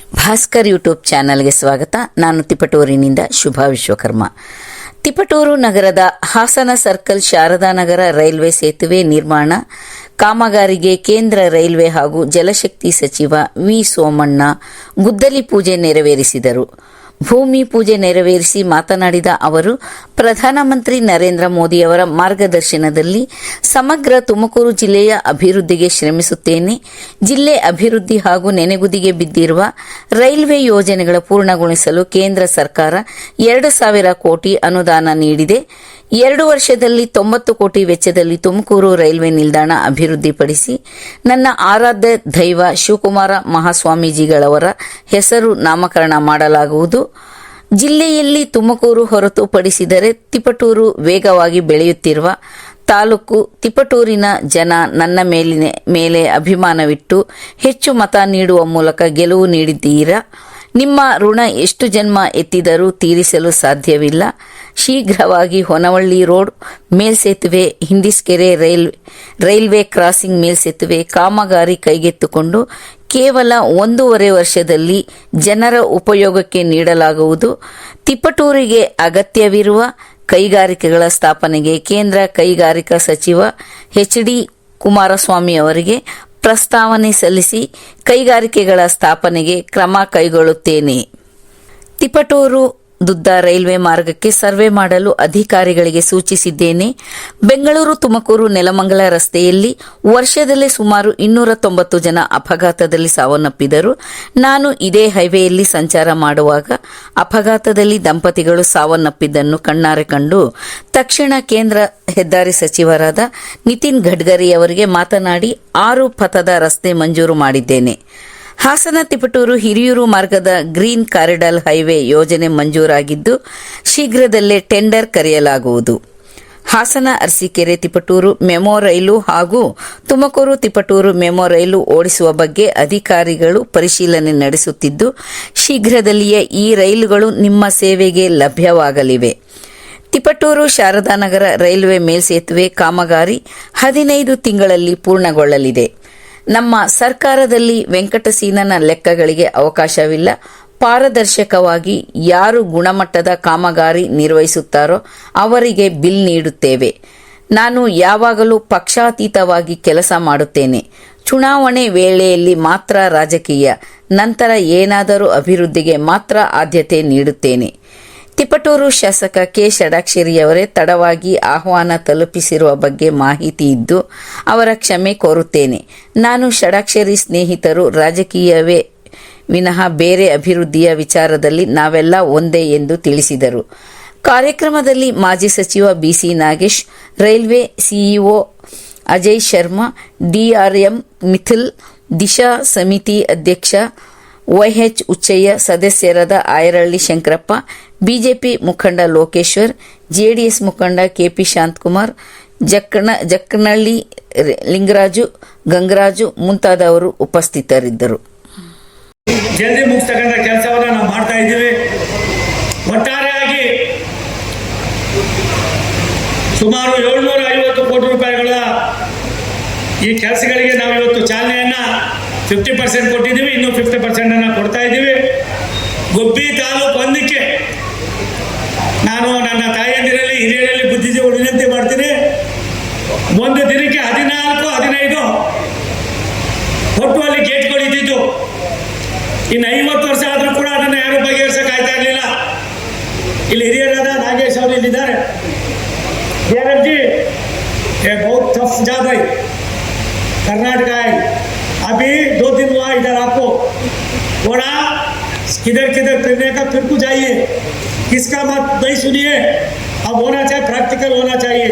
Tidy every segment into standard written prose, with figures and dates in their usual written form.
Bhaskar YouTube ಚಾನಲ್ಗೆ ಸ್ವಾಗತ. ನಾನು ತಿಪಟೂರಿನಿಂದ ಶುಭಾ ವಿಶ್ವಕರ್ಮ. ತಿಪಟೂರು ನಗರದ ಹಾಸನ ಸರ್ಕಲ್ ಶಾರದಾನಗರ ರೈಲ್ವೆ ಸೇತುವೆ ನಿರ್ಮಾಣ ಕಾಮಗಾರಿಗೆ ಕೇಂದ್ರ ರೈಲ್ವೆ ಹಾಗೂ ಜಲಶಕ್ತಿ ಸಚಿವ ವಿ ಸೋಮಣ್ಣ ಗುದ್ದಲಿ ಪೂಜೆ ನೆರವೇರಿಸಿದರು. ಭೂಮಿ ಪೂಜೆ ನೆರವೇರಿಸಿ ಮಾತನಾಡಿದ ಅವರು, ಪ್ರಧಾನಮಂತ್ರಿ ನರೇಂದ್ರ ಮೋದಿಯವರ ಮಾರ್ಗದರ್ಶನದಲ್ಲಿ ಸಮಗ್ರ ತುಮಕೂರು ಜಿಲ್ಲೆಯ ಅಭಿವೃದ್ಧಿಗೆ ಶ್ರಮಿಸುತ್ತೇನೆ. ಜಿಲ್ಲೆ ಅಭಿವೃದ್ಧಿ ಹಾಗೂ ನೆನೆಗುದಿಗೆ ಬಿದ್ದಿರುವ ರೈಲ್ವೆ ಯೋಜನೆಗಳ ಪೂರ್ಣಗೊಳಿಸಲು ಕೇಂದ್ರ ಸರ್ಕಾರ 2,000 ಕೋಟಿ ಅನುದಾನ ನೀಡಿದೆ. 2 ವರ್ಷದಲ್ಲಿ 90 ಕೋಟಿ ವೆಚ್ಚದಲ್ಲಿ ತುಮಕೂರು ರೈಲ್ವೆ ನಿಲ್ದಾಣ ಅಭಿವೃದ್ಧಿಪಡಿಸಿ ನನ್ನ ಆರಾಧ್ಯ ದೈವ ಶಿವಕುಮಾರ ಮಹಾಸ್ವಾಮೀಜಿಗಳವರ ಹೆಸರು ನಾಮಕರಣ ಮಾಡಲಾಗುವುದು. ಜಿಲ್ಲೆಯಲ್ಲಿ ತುಮಕೂರು ಹೊರತುಪಡಿಸಿದರೆ ತಿಪಟೂರು ವೇಗವಾಗಿ ಬೆಳೆಯುತ್ತಿರುವ ತಾಲೂಕು. ತಿಪಟೂರಿನ ಜನ ನನ್ನ ಮೇಲೆ ಅಭಿಮಾನವಿಟ್ಟು ಹೆಚ್ಚು ಮತ ನೀಡುವ ಮೂಲಕ ಗೆಲುವು ನೀಡಿದ್ದೀರಾ. ನಿಮ್ಮ ಋಣ ಎಷ್ಟು ಜನ್ಮ ಎತ್ತಿದರೂ ತೀರಿಸಲು ಸಾಧ್ಯವಿಲ್ಲ. ಶೀಘ್ರವಾಗಿ ಹೊನವಳ್ಳಿ ರೋಡ್ ಮೇಲ್ಸೇತುವೆ, ಹಿಂದಿಸ್ಕೆರೆ ರೈಲ್ವೆ ಕ್ರಾಸಿಂಗ್ ಮೇಲ್ಸೇತುವೆ ಕಾಮಗಾರಿ ಕೈಗೆತ್ತಿಕೊಂಡು ಕೇವಲ 1.5 ವರ್ಷದಲ್ಲಿ ಜನರ ಉಪಯೋಗಕ್ಕೆ ನೀಡಲಾಗುವುದು. ತಿಪಟೂರಿಗೆ ಅಗತ್ಯವಿರುವ ಕೈಗಾರಿಕೆಗಳ ಸ್ಥಾಪನೆಗೆ ಕೇಂದ್ರ ಕೈಗಾರಿಕಾ ಸಚಿವ ಎಚ್.ಡಿ. ಕುಮಾರಸ್ವಾಮಿ ಅವರಿಗೆ ಪ್ರಸ್ತಾವನೆ ಸಲ್ಲಿಸಿ ಕೈಗಾರಿಕೆಗಳ ಸ್ಥಾಪನೆಗೆ ಕ್ರಮ ಕೈಗೊಳ್ಳುತ್ತೇನೆ. ತಿಪಟೂರು ದುದ್ದ ರೈಲ್ವೆ ಮಾರ್ಗಕ್ಕೆ ಸರ್ವೆ ಮಾಡಲು ಅಧಿಕಾರಿಗಳಿಗೆ ಸೂಚಿಸಿದ್ದೇನೆ. ಬೆಂಗಳೂರು ತುಮಕೂರು ನೆಲಮಂಗಲ ರಸ್ತೆಯಲ್ಲಿ ವರ್ಷದಲ್ಲೇ ಸುಮಾರು 290 ಜನ ಅಪಘಾತದಲ್ಲಿ ಸಾವನ್ನಪ್ಪಿದರು. ನಾನು ಇದೇ ಹೈವೇಯಲ್ಲಿ ಸಂಚಾರ ಮಾಡುವಾಗ ಅಪಘಾತದಲ್ಲಿ ದಂಪತಿಗಳು ಸಾವನ್ನಪ್ಪಿದ್ದನ್ನು ಕಣ್ಣಾರೆ ಕಂಡು ತಕ್ಷಣ ಕೇಂದ್ರ ಹೆದ್ದಾರಿ ಸಚಿವರಾದ ನಿತಿನ್ ಗಡ್ಕರಿ ಅವರಿಗೆ ಮಾತನಾಡಿ 6 ಪಥದ ರಸ್ತೆ ಮಂಜೂರು ಮಾಡಿದ್ದೇನೆ. ಹಾಸನ ತಿಪಟೂರು ಹಿರಿಯೂರು ಮಾರ್ಗದ ಗ್ರೀನ್ ಕಾರಿಡಾರ್ ಹೈವೇ ಯೋಜನೆ ಮಂಜೂರಾಗಿದ್ದು ಶೀಘ್ರದಲ್ಲೇ ಟೆಂಡರ್ ಕರೆಯಲಾಗುವುದು. ಹಾಸನ ಅರಸೀಕೆರೆ ತಿಪಟೂರು ಮೆಮೊ ರೈಲು ಹಾಗೂ ತುಮಕೂರು ತಿಪಟೂರು ಮೆಮೊ ರೈಲು ಓಡಿಸುವ ಬಗ್ಗೆ ಅಧಿಕಾರಿಗಳು ಪರಿಶೀಲನೆ ನಡೆಸುತ್ತಿದ್ದು ಶೀಘ್ರದಲ್ಲಿಯೇ ಈ ರೈಲುಗಳು ನಿಮ್ಮ ಸೇವೆಗೆ ಲಭ್ಯವಾಗಲಿವೆ. ತಿಪಟೂರು ಶಾರದಾನಗರ ರೈಲ್ವೆ ಮೇಲ್ಸೇತುವೆ ಕಾಮಗಾರಿ 15 ತಿಂಗಳಲ್ಲಿ ಪೂರ್ಣಗೊಳ್ಳಲಿದೆ. ನಮ್ಮ ಸರ್ಕಾರದಲ್ಲಿ ವೆಂಕಟಸೀನನ ಲೆಕ್ಕಗಳಿಗೆ ಅವಕಾಶವಿಲ್ಲ. ಪಾರದರ್ಶಕವಾಗಿ ಯಾರು ಗುಣಮಟ್ಟದ ಕಾಮಗಾರಿ ನಿರ್ವಹಿಸುತ್ತಾರೋ ಅವರಿಗೆ ಬಿಲ್ ನೀಡುತ್ತೇವೆ. ನಾನು ಯಾವಾಗಲೂ ಪಕ್ಷಾತೀತವಾಗಿ ಕೆಲಸ ಮಾಡುತ್ತೇನೆ. ಚುನಾವಣೆ ವೇಳೆಯಲ್ಲಿ ಮಾತ್ರ ರಾಜಕೀಯ, ನಂತರ ಏನಾದರೂ ಅಭಿವೃದ್ಧಿಗೆ ಮಾತ್ರ ಆದ್ಯತೆ ನೀಡುತ್ತೇನೆ. ತಿಪಟೂರು ಶಾಸಕ ಕೆ. ಷಡಾಕ್ಷರಿಯವರೇ ತಡವಾಗಿ ಆಹ್ವಾನ ತಲುಪಿಸಿರುವ ಬಗ್ಗೆ ಮಾಹಿತಿ ಇದ್ದು ಅವರ ಕ್ಷಮೆ ಕೋರುತ್ತೇನೆ. ನಾನು ಷಡಾಕ್ಷರಿ ಸ್ನೇಹಿತರು, ರಾಜಕೀಯವೇ ವಿನಃ ಬೇರೆ ಅಭಿವೃದ್ಧಿಯ ವಿಚಾರದಲ್ಲಿ ನಾವೆಲ್ಲ ಒಂದೇ ಎಂದು ತಿಳಿಸಿದರು. ಕಾರ್ಯಕ್ರಮದಲ್ಲಿ ಮಾಜಿ ಸಚಿವ BC Nagesh, railway CEO Ajay Sharma, DRM Mithil, Disha ಸಮಿತಿ ಅಧ್ಯಕ್ಷ ವೈಎಚ್ ಉಚ್ಚಯ್ಯ, ಸದಸ್ಯರಾದ ಆಯರಳ್ಳಿ ಶಂಕರಪ್ಪ, ಬಿಜೆಪಿ ಮುಖಂಡ ಲೋಕೇಶ್ವರ್, ಜೆಡಿಎಸ್ ಮುಖಂಡ ಕೆಪಿ ಶಾಂತಕುಮಾರ್, ಜಕ್ಕನಹಳ್ಳಿ ಲಿಂಗರಾಜು, ಗಂಗರಾಜು ಮುಂತಾದವರು ಉಪಸ್ಥಿತರಿದ್ದರು. ಜಲ್ದಿ ಮುಗಿಸ್ತಕ್ಕಂಥ ಕೆಲಸವನ್ನು ನಾವು ಮಾಡ್ತಾ ಇದ್ದೀವಿ. ಒಟ್ಟಾರೆಯಾಗಿ ಸುಮಾರು 750 ಕೋಟಿ ರೂಪಾಯಿಗಳ ಈ ಕೆಲಸಗಳಿಗೆ ನಾವು ಇವತ್ತು ಚಾಲನೆಯನ್ನ 50% ಕೊಟ್ಟಿದ್ದೀವಿ. ಇನ್ನೂ 50% ಕೊಡ್ತಾ ಇದ್ದೀವಿ. ಗುಬ್ಬಿ ತಾಲೂಕು ಒಂದಕ್ಕೆ ನಾನು ನನ್ನ ತಾಯಿಯಂದಿರಲ್ಲಿ ಹಿರಿಯರಲ್ಲಿ ಬುದ್ಧಿಜೀವಿ ವಿನಂತಿ ಮಾಡ್ತೀನಿ. ಒಂದು ದಿನಕ್ಕೆ 14-15 ಒಟ್ಟು ಅಲ್ಲಿ ಗೇಟ್ಗಳು ಇದ್ದಿದ್ದು. ಇನ್ನು 50 ವರ್ಷ ಆದರೂ ಕೂಡ ಅದನ್ನು ಯಾರು ಬಗೆಹರಿಸಕ್ಕೆ ಆಯ್ತಾ ಇರಲಿಲ್ಲ. ಇಲ್ಲಿ ಹಿರಿಯರಾದ ನಾಗೇಶ್ ಅವರು ಇಲ್ಲಿದ್ದಾರೆ. जी ये बहुत टफ जाब है. कर्नाटक है. अभी 2 दिन हुआ इधर आपको थोड़ा किधर किधर फिरने का फिर कुछ जाइए. किसका मत नहीं सुनिए. अब होना चाहिए, प्रैक्टिकल होना चाहिए.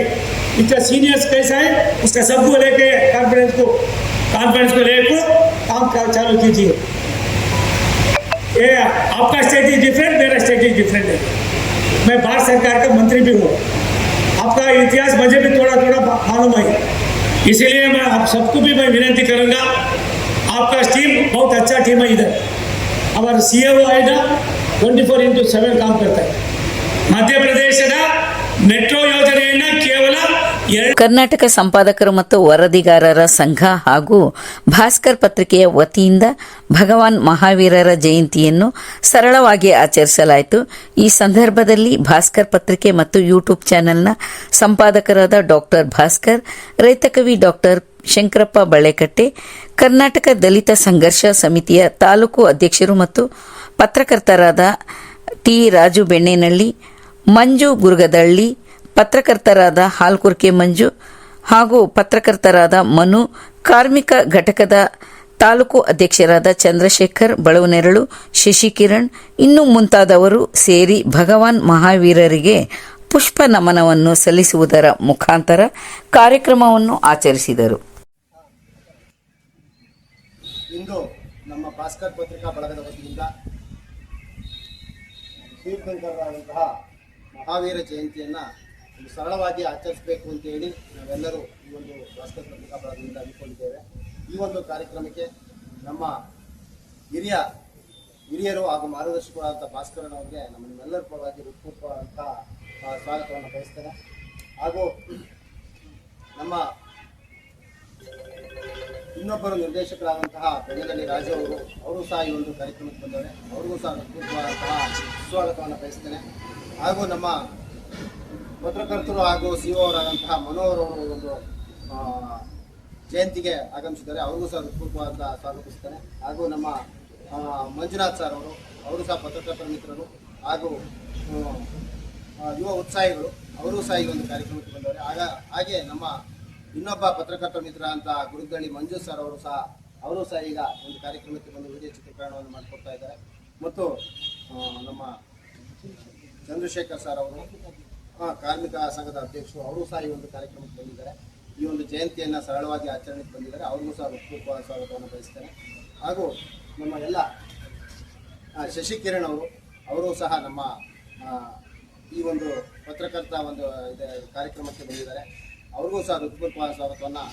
इसका सीनियर्स कैसा है उसका सबको लेके कॉन्फ्रेंस को लेकर काम चालू कीजिए. ये आपका स्टेटस डिफरेंट, मेरा स्टेटस डिफरेंट है. मैं भारत सरकार का मंत्री भी हूँ. आपका इतिहास मुझे भी थोड़ा थोड़ा मालूम है. इसीलिए मैं आप सबको भी मैं विनती करूँगा. आपका टीम बहुत अच्छा टीम है. इधर हमारा सीएओ है ना 24/7 काम करता है. मध्य प्रदेश मेट्रो योजನೆಯನ್ನು ಕೇವಲ ಕರ್ನಾಟಕ ಸಂಪಾದಕರು ಮತ್ತು ವರದಿಗಾರರ ಸಂಘ ಹಾಗೂ ಭಾಸ್ಕರ್ ಪತ್ರಿಕೆಯ ವತಿಯಿಂದ ಭಗವಾನ್ ಮಹಾವೀರರ ಜಯಂತಿಯನ್ನು ಸರಳವಾಗಿ ಆಚರಿಸಲಾಯಿತು. ಈ ಸಂದರ್ಭದಲ್ಲಿ ಭಾಸ್ಕರ್ ಪತ್ರಿಕೆ ಮತ್ತು ಯೂಟ್ಯೂಬ್ ಚಾನೆಲ್ನ ಸಂಪಾದಕರಾದ ಡಾಕ್ಟರ್ ಭಾಸ್ಕರ್, ರೈತಕವಿ ಡಾಕ್ಟರ್ ಶಂಕರಪ್ಪ ಬಳೆಕಟ್ಟೆ, ಕರ್ನಾಟಕ ದಲಿತ ಸಂಘರ್ಷ ಸಮಿತಿಯ ತಾಲೂಕು ಅಧ್ಯಕ್ಷರು ಮತ್ತು ಪತ್ರಕರ್ತರಾದ ಟಿ ರಾಜು ಬೆಣ್ಣೆನಳ್ಳಿ, ಮಂಜು ಗುರುಗದಳ್ಳಿ, ಪತ್ರಕರ್ತರಾದ ಹಾಲ್ಕುರ್ಕೆ ಮಂಜು ಹಾಗೂ ಪತ್ರಕರ್ತರಾದ ಮನು, ಕಾರ್ಮಿಕ ಘಟಕದ ತಾಲೂಕು ಅಧ್ಯಕ್ಷರಾದ ಚಂದ್ರಶೇಖರ್ ಬಳವನೆರಳು, ಶಶಿಕಿರಣ್ ಇನ್ನೂ ಮುಂತಾದವರು ಸೇರಿ ಭಗವಾನ್ ಮಹಾವೀರರಿಗೆ ಪುಷ್ಪ ನಮನವನ್ನು ಸಲ್ಲಿಸುವುದರ ಮುಖಾಂತರ ಕಾರ್ಯಕ್ರಮವನ್ನು ಆಚರಿಸಿದರು. ಇಂದು ನಮ್ಮ ಭಾಸ್ಕರ್ ಪತ್ರಿಕಾ ಬಳಗದ ವತಿಯಿಂದ ತೀರ್ಥಂಕರರಾದಂತಹ ಮಹಾವೀರ ಜಯಂತಿಯನ್ನು ಒಂದು ಸರಳವಾಗಿ ಆಚರಿಸಬೇಕು ಅಂತೇಳಿ ನಾವೆಲ್ಲರೂ ಈ ಒಂದು ಭಾಸ್ಕರ್ ಪತ್ರಿಕಾ ಬಳಗದಿಂದ ಹಮ್ಮಿಕೊಂಡಿದ್ದೇವೆ. ಈ ಒಂದು ಕಾರ್ಯಕ್ರಮಕ್ಕೆ ನಮ್ಮ ಹಿರಿಯರು ಹಾಗೂ ಮಾರ್ಗದರ್ಶಕರಾದಂಥ ಭಾಸ್ಕರನವರಿಗೆ ನಿಮ್ಮೆಲ್ಲರ ಪರವಾಗಿ ಹೃತ್ಪೂರ್ವಕವಾದಂತಹ ಸ್ವಾಗತವನ್ನು ಬಯಸ್ತೇನೆ. ಹಾಗೂ ನಮ್ಮ ಇನ್ನೊಬ್ಬರು ನಿರ್ದೇಶಕರಾದಂತಹ ಬೆಳ್ಳಗಲಿ ರಾಜು ಅವರು ಸಹ ಈ ಒಂದು ಕಾರ್ಯಕ್ರಮಕ್ಕೆ ಬಂದವರು, ಅವ್ರಿಗೂ ಸಹ ಹೃತ್ಪೂರ್ವಕವಾದಂತಹ ಸ್ವಾಗತವನ್ನು ಬಯಸ್ತೇನೆ. ಹಾಗೂ ನಮ್ಮ ಪತ್ರಕರ್ತರು ಹಾಗೂ ಸಿಒ ಅವರಾದಂತಹ ಮನೋಹರ್ ಅವರು ಒಂದು ಜಯಂತಿಗೆ ಆಗಮಿಸಿದ್ದಾರೆ, ಅವ್ರಿಗೂ ಸಹ ಹೃತ್ಪೂರ್ವಕವಾದ ಸ್ವಾಗತಿಸ್ತೇನೆ. ಹಾಗೂ ನಮ್ಮ ಮಂಜುನಾಥ್ ಸರ್ ಅವರು ಸಹ ಪತ್ರಕರ್ತರ ಮಿತ್ರರು ಹಾಗೂ ಯುವ ಉತ್ಸಾಹಿಗಳು, ಅವರು ಸಹ ಈ ಒಂದು ಕಾರ್ಯಕ್ರಮಕ್ಕೆ ಬಂದವರು. ಹಾಗೆ ನಮ್ಮ ಇನ್ನೊಬ್ಬ ಪತ್ರಕರ್ತರ ಮಿತ್ರ ಅಂತ ಗುರುದಳ್ಳಿ ಮಂಜು ಸರ್ ಅವರು ಸಹ ಈಗ ಒಂದು ಕಾರ್ಯಕ್ರಮಕ್ಕೆ ಬಂದು ವಿಡಿಯೋ ಚಿತ್ರೀಕರಣವನ್ನು ಮಾಡಿಕೊಡ್ತಾ ಇದ್ದಾರೆ. ಮತ್ತು ನಮ್ಮ ಚಂದ್ರಶೇಖರ್ ಸರ್ ಅವರು ಕಾರ್ಮಿಕ ಸಂಘದ ಅಧ್ಯಕ್ಷರು, ಅವರು ಸಹ ಈ ಒಂದು ಕಾರ್ಯಕ್ರಮಕ್ಕೆ ಬಂದಿದ್ದಾರೆ. ಈ ಒಂದು ಜಯಂತಿಯನ್ನು ಸರಳವಾಗಿ ಆಚರಣೆಗೆ ಬಂದಿದ್ದಾರೆ, ಅವ್ರಿಗೂ ಸಹ ಹೃತ್ಪೂರ್ವಕವಾದ ಸ್ವಾಗತವನ್ನು ಬಯಸ್ತೇನೆ. ಹಾಗೂ ನಮ್ಮ ಎಲ್ಲ ಶಶಿಕಿರಣ್ ಅವರು ಸಹ ನಮ್ಮ ಈ ಒಂದು ಪತ್ರಕರ್ತ ಒಂದು ಕಾರ್ಯಕ್ರಮಕ್ಕೆ ಬಂದಿದ್ದಾರೆ, ಅವ್ರಿಗೂ ಸಹ ಹೃತ್ಪೂರ್ವಕವಾದ ಸ್ವಾಗತವನ್ನು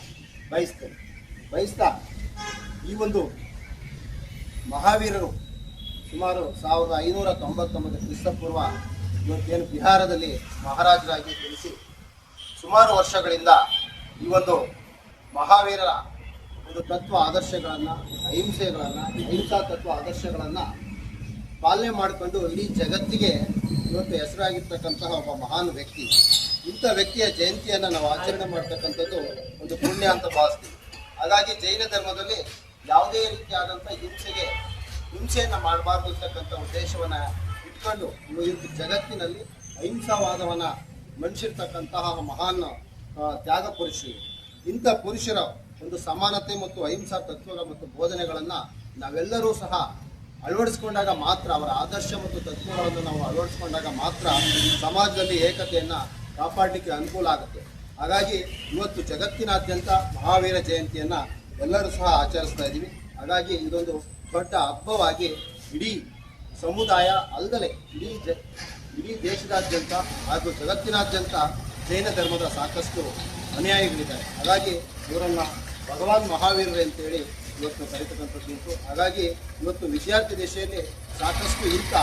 ಬಯಸ್ತಾ ಈ ಒಂದು ಮಹಾವೀರರು ಸುಮಾರು 1599 ಕ್ರಿಸ್ತಪೂರ್ವ ಇವತ್ತೇನು ಬಿಹಾರದಲ್ಲಿ ಮಹಾರಾಜರಾಗಿ ತಿಳಿಸಿ ಸುಮಾರು ವರ್ಷಗಳಿಂದ ಈ ಒಂದು ಮಹಾವೀರರ ಒಂದು ತತ್ವ ಆದರ್ಶಗಳನ್ನು, ಅಹಿಂಸಾ ತತ್ವ ಆದರ್ಶಗಳನ್ನು ಪಾಲನೆ ಮಾಡಿಕೊಂಡು ಇಡೀ ಜಗತ್ತಿಗೆ ಇವತ್ತು ಹೆಸರಾಗಿರ್ತಕ್ಕಂತಹ ಒಬ್ಬ ಮಹಾನ್ ವ್ಯಕ್ತಿ. ಇಂಥ ವ್ಯಕ್ತಿಯ ಜಯಂತಿಯನ್ನು ನಾವು ಆಚರಣೆ ಮಾಡ್ತಕ್ಕಂಥದ್ದು ಒಂದು ಪುಣ್ಯ ಅಂತ ಭಾವಿಸ್ತೀವಿ. ಹಾಗಾಗಿ ಜೈನ ಧರ್ಮದಲ್ಲಿ ಯಾವುದೇ ರೀತಿಯಾದಂಥ ಹಿಂಸೆಯನ್ನು ಮಾಡಬಾರ್ದು ಅಂತಕ್ಕಂಥ ಉದ್ದೇಶವನ್ನು ಇಟ್ಕೊಂಡು ಇವತ್ತು ಜಗತ್ತಿನಲ್ಲಿ ಅಹಿಂಸಾವಾದವನ್ನು ಮನುಷ್ಯರ್ತಕ್ಕಂತಹ ಮಹಾನ್ ತ್ಯಾಗ ಪುರುಷರು. ಇಂಥ ಪುರುಷರ ಒಂದು ಸಮಾನತೆ ಮತ್ತು ಅಹಿಂಸಾ ತತ್ವಗಳ ಮತ್ತು ಬೋಧನೆಗಳನ್ನು ನಾವೆಲ್ಲರೂ ಸಹ ಅಳವಡಿಸ್ಕೊಂಡಾಗ ಮಾತ್ರ, ಅವರ ಆದರ್ಶ ಮತ್ತು ತತ್ವಗಳನ್ನು ನಾವು ಅಳವಡಿಸ್ಕೊಂಡಾಗ ಮಾತ್ರ ಸಮಾಜದಲ್ಲಿ ಏಕತೆಯನ್ನು ಕಾಪಾಡಲಿಕ್ಕೆ ಅನುಕೂಲ ಆಗುತ್ತೆ. ಹಾಗಾಗಿ ಇವತ್ತು ಜಗತ್ತಿನಾದ್ಯಂತ ಮಹಾವೀರ ಜಯಂತಿಯನ್ನು ಎಲ್ಲರೂ ಸಹ ಆಚರಿಸ್ತಾ ಇದ್ದೀವಿ. ಹಾಗಾಗಿ ಇದೊಂದು ದೊಡ್ಡ ಹಬ್ಬವಾಗಿ ಇಡೀ ಸಮುದಾಯ ಅಲ್ಲದೆ ಇಡೀ ದೇಶದಾದ್ಯಂತ ಹಾಗೂ ಜಗತ್ತಿನಾದ್ಯಂತ ಜೈನ ಧರ್ಮದ ಸಾಕಷ್ಟು ಅನುಯಾಯಿಗಳಿದ್ದಾರೆ. ಹಾಗಾಗಿ ಇವರನ್ನು ಭಗವಾನ್ ಮಹಾವೀರರು ಅಂತೇಳಿ ಇವತ್ತು ಕರೀತಕ್ಕಂಥದ್ದು. ಹಾಗಾಗಿ ಇವತ್ತು ವಿದ್ಯಾರ್ಥಿ ದಶೆಯಲ್ಲಿ ಸಾಕಷ್ಟು ಇಂಥ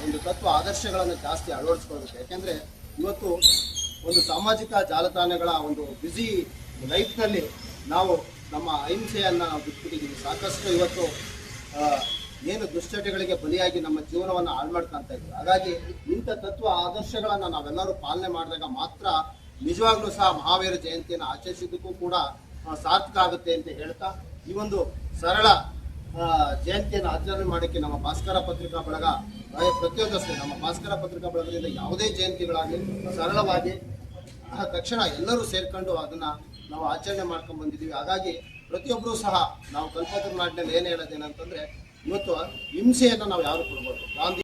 ಒಂದು ತತ್ವ ಆದರ್ಶಗಳನ್ನು ಜಾಸ್ತಿ ಅಳವಡಿಸ್ಕೊಳ್ಬೇಕು. ಯಾಕೆಂದರೆ ಇವತ್ತು ಒಂದು ಸಾಮಾಜಿಕ ಜಾಲತಾಣಗಳ ಒಂದು ಬ್ಯುಸಿ ಲೈಫ್ನಲ್ಲಿ ನಾವು ನಮ್ಮ ಅಹಿಂಸೆಯನ್ನು ನಾವು ಬಿಟ್ಬಿಟ್ಟಿದ್ದೀವಿ. ಸಾಕಷ್ಟು ಇವತ್ತು ಏನು ದುಶ್ಚಟಗಳಿಗೆ ಬಲಿಯಾಗಿ ನಮ್ಮ ಜೀವನವನ್ನು ಹಾಳು ಮಾಡ್ಕೊಳ್ತಾ ಇದ್ದೀವಿ. ಹಾಗಾಗಿ ಇಂಥ ತತ್ವ ಆದರ್ಶಗಳನ್ನು ನಾವೆಲ್ಲರೂ ಪಾಲನೆ ಮಾಡಿದಾಗ ಮಾತ್ರ ನಿಜವಾಗ್ಲೂ ಸಹ ಮಹಾವೀರ ಜಯಂತಿಯನ್ನು ಆಚರಿಸಿದ್ದಕ್ಕೂ ಕೂಡ ಸಾರ್ಥಕ ಆಗುತ್ತೆ ಅಂತ ಹೇಳ್ತಾ ಈ ಒಂದು ಸರಳ ಜಯಂತಿಯನ್ನು ಆಚರಣೆ ಮಾಡೋಕ್ಕೆ ನಮ್ಮ ಭಾಸ್ಕರ ಪತ್ರಿಕಾ ಬಳಗ ಪ್ರತಿಯೊಂದಷ್ಟು ನಮ್ಮ ಭಾಸ್ಕರ ಪತ್ರಿಕಾ ಬಳಗದಿಂದ ಯಾವುದೇ ಜಯಂತಿಗಳಾಗಲಿ ಸರಳವಾಗಿ ತಕ್ಷಣ ಎಲ್ಲರೂ ಸೇರ್ಕೊಂಡು ಅದನ್ನು ನಾವು ಆಚರಣೆ ಮಾಡ್ಕೊಂಡು ಬಂದಿದ್ದೀವಿ. ಹಾಗಾಗಿ ಪ್ರತಿಯೊಬ್ಬರೂ ಸಹ ನಾವು ಕಲ್ಪತರು ನಾಡಿನಲ್ಲಿ ಏನು ಹೇಳೋದೇನಂತಂದರೆ ಇವತ್ತು ಹಿಂಸೆಯನ್ನು ನಾವು ಯಾರು ಕೊಡ್ಬೋದು. ಗಾಂಧಿ